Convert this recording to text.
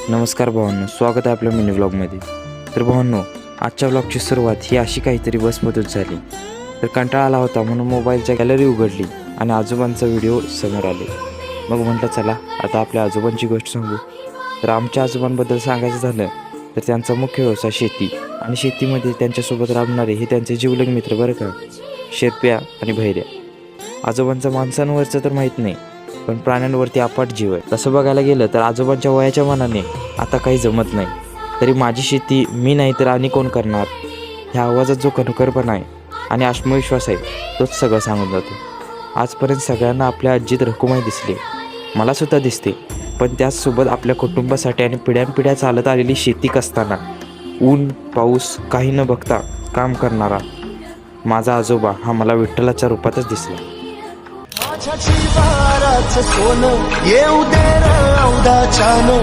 नमस्कार भावांनो, स्वागत आहे आपल्या मिनी व्लॉगमध्ये. तर भावांनो, आजच्या व्लॉगची सुरुवात ही अशी काहीतरी बसमधून झाली. तर कंटाळा आला होता म्हणून मोबाईलच्या गॅलरी उघडली आणि आजोबांचा व्हिडिओ समोर आले. मग म्हटलं चला आता आपल्या आजोबांची गोष्ट सांगू. तर आमच्या आजोबांबद्दल सांगायचं झालं तर त्यांचा मुख्य व्यवसाय शेती आणि शेतीमध्ये त्यांच्यासोबत राबणारे हे त्यांचे जीवलग मित्र बरं का, शेरप्या आणि भैऱ्या. आजोबांचा माणसांवरचं तर माहीत नाही, पण प्राण्यांवरती अफाट जीव आहे. तसं बघायला गेलं तर आजोबांच्या वयाच्या मानाने आता काही जमत नाही. तरी माझी शेती मी नाही तर आणि कोण करणार, ह्या आवाजात जो कणखरपणा आहे आणि आत्मविश्वास आहे तोच सगळं सांगून जातो. आजपर्यंत सगळ्यांना आपल्या आजीत रकुमाई दिसली, मलासुद्धा दिसते, पण त्याचसोबत आपल्या कुटुंबासाठी आणि पिढ्यानपिढ्या चालत आलेली शेती कसताना ऊन पाऊस काही न बघता काम करणारा माझा आजोबा हा मला विठ्ठलाच्या रूपातच दिसला. सोनं येऊ दे